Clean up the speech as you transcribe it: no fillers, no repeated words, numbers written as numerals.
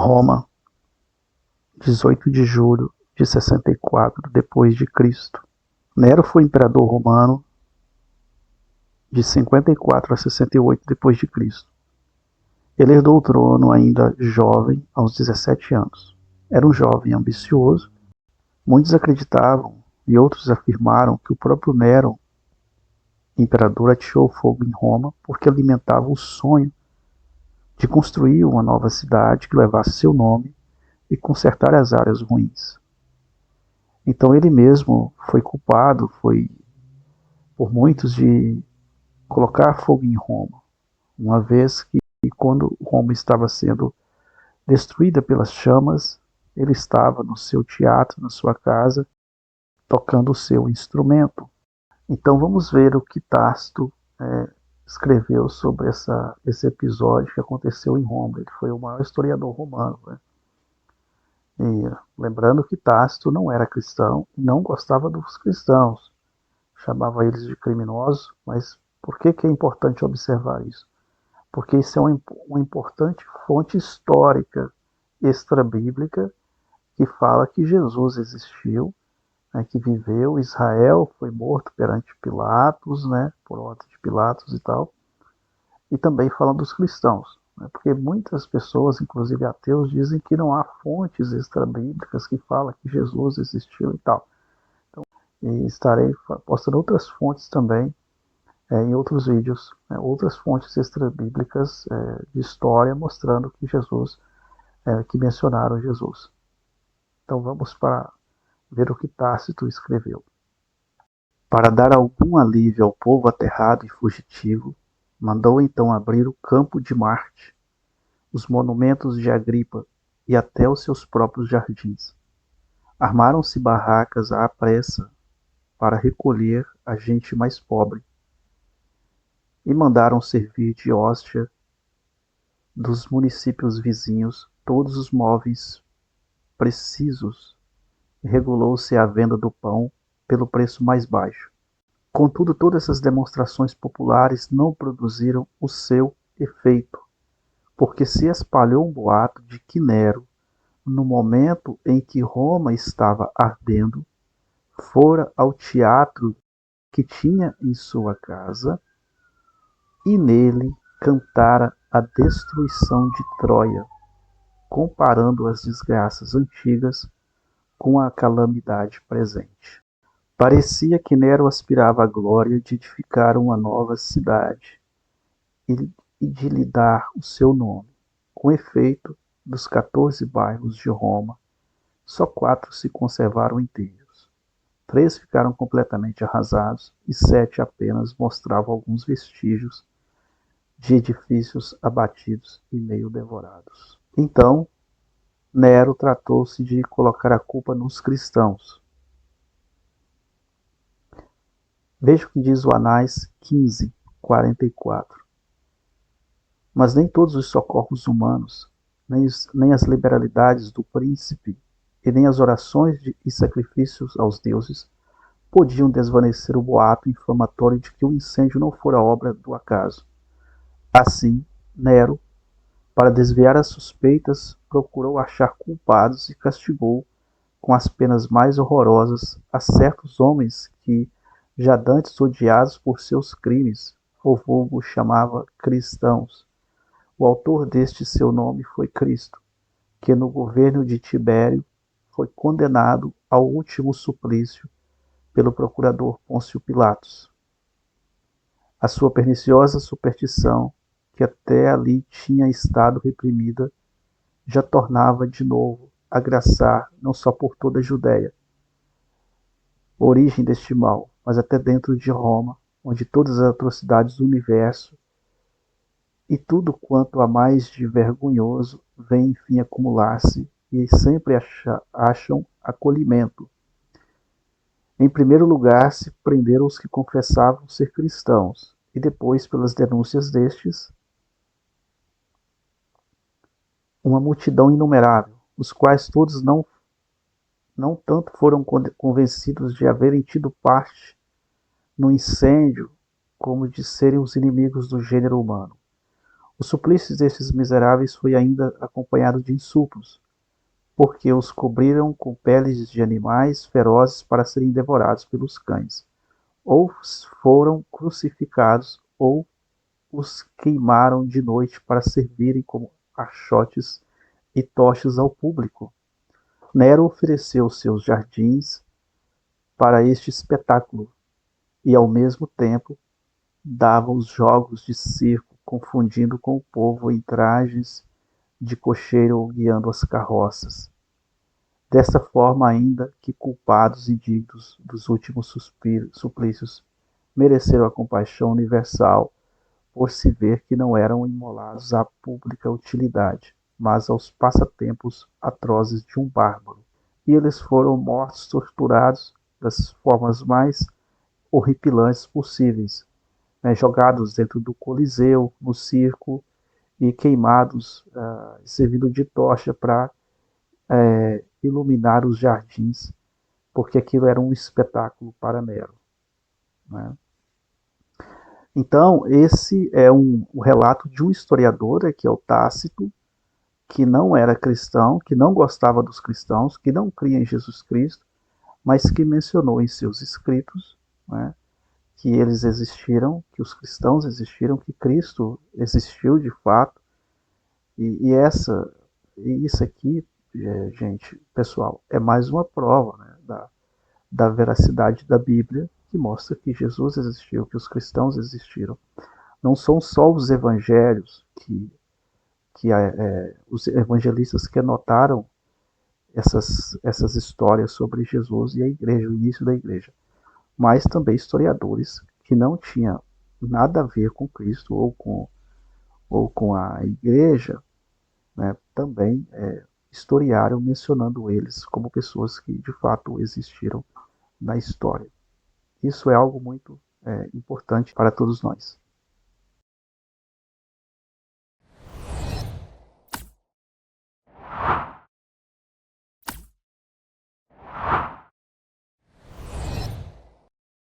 Roma, 18 de julho de 64 depois de Cristo. Nero foi imperador romano de 54 a 68 depois de Cristo. Ele herdou o trono ainda jovem, aos 17 anos. Era um jovem ambicioso. Muitos acreditavam e outros afirmaram que o próprio Nero, imperador, ateou fogo em Roma porque alimentava o sonho de construir uma nova cidade que levasse seu nome e consertar as áreas ruins. Então ele mesmo foi culpado, por muitos, de colocar fogo em Roma, uma vez que quando Roma estava sendo destruída pelas chamas, ele estava no seu teatro, na sua casa, tocando o seu instrumento. Então vamos ver o que Tácito escreveu sobre esse episódio que aconteceu em Roma. Ele foi o maior historiador romano, né? E lembrando que Tácito não era cristão e não gostava dos cristãos, chamava eles de criminosos. Mas por que é importante observar isso? Porque isso é uma importante fonte histórica extrabíblica que fala que Jesus existiu, né, que viveu, Israel foi morto perante Pilatos, né, por ordem de Pilatos e tal, e também fala dos cristãos, né, porque muitas pessoas, inclusive ateus, dizem que não há fontes extrabíblicas que falam que Jesus existiu e tal. Então, e estarei postando outras fontes também em outros vídeos, outras fontes extrabíblicas de história mostrando que Jesus, que mencionaram Jesus. Então vamos para ver o que Tácito escreveu. Para dar algum alívio ao povo aterrado e fugitivo, mandou então abrir o campo de Marte, os monumentos de Agripa e até os seus próprios jardins. Armaram-se barracas à pressa para recolher a gente mais pobre, e mandaram servir de hóstia dos municípios vizinhos todos os móveis precisos, e regulou-se a venda do pão pelo preço mais baixo. Contudo, todas essas demonstrações populares não produziram o seu efeito, porque se espalhou um boato de que Nero, no momento em que Roma estava ardendo, fora ao teatro que tinha em sua casa e nele cantara a destruição de Troia, comparando as desgraças antigas com a calamidade presente. Parecia que Nero aspirava à glória de edificar uma nova cidade e de lhe dar o seu nome. Com efeito, dos 14 bairros de Roma, só 4 se conservaram inteiros. 3 ficaram completamente arrasados e 7 apenas mostravam alguns vestígios de edifícios abatidos e meio devorados. Então, Nero tratou-se de colocar a culpa nos cristãos. Veja o que diz o Anais 15, 44. Mas nem todos os socorros humanos, nem as liberalidades do príncipe, e nem as orações e sacrifícios aos deuses, podiam desvanecer o boato inflamatório de que o incêndio não fora obra do acaso. Assim, Nero, para desviar as suspeitas, procurou achar culpados e castigou com as penas mais horrorosas a certos homens que, já dantes odiados por seus crimes, o vulgo chamava cristãos. O autor deste seu nome foi Cristo, que no governo de Tibério foi condenado ao último suplício pelo procurador Pôncio Pilatos. A sua perniciosa superstição, que até ali tinha estado reprimida, já tornava de novo a graçar não só por toda a Judéia, origem deste mal, mas até dentro de Roma, onde todas as atrocidades do universo e tudo quanto há mais de vergonhoso vem enfim acumular-se e sempre acham acolhimento. Em primeiro lugar, se prenderam os que confessavam ser cristãos, e depois, pelas denúncias destes, uma multidão inumerável, os quais todos não tanto foram convencidos de haverem tido parte no incêndio, como de serem os inimigos do gênero humano. O suplício destes miseráveis foi ainda acompanhado de insultos, porque os cobriram com peles de animais ferozes para serem devorados pelos cães, ou foram crucificados, ou os queimaram de noite para servirem como achotes e tochas ao público. Nero ofereceu seus jardins para este espetáculo e, ao mesmo tempo, dava os jogos de circo, confundindo com o povo em trajes de cocheiro guiando as carroças. Desta forma, ainda que culpados e dignos dos últimos suplícios, mereceram a compaixão universal por se ver que não eram imolados à pública utilidade, mas aos passatempos atrozes de um bárbaro. E eles foram mortos, torturados das formas mais horripilantes possíveis, né, jogados dentro do coliseu, no circo, e queimados, servindo de tocha para iluminar os jardins, porque aquilo era um espetáculo para Nero. Né? Então, esse é um relato de um historiador, que é o Tácito, que não era cristão, que não gostava dos cristãos, que não cria em Jesus Cristo, mas que mencionou em seus escritos, né, que eles existiram, que os cristãos existiram, que Cristo existiu de fato. E isso aqui, gente, pessoal, é mais uma prova, né, da veracidade da Bíblia, que mostra que Jesus existiu, que os cristãos existiram. Não são só os evangelhos os evangelistas que anotaram essas histórias sobre Jesus e a igreja, o início da igreja, mas também historiadores que não tinham nada a ver com Cristo ou com a igreja, né, também historiaram mencionando eles como pessoas que de fato existiram na história. Isso é algo muito importante para todos nós.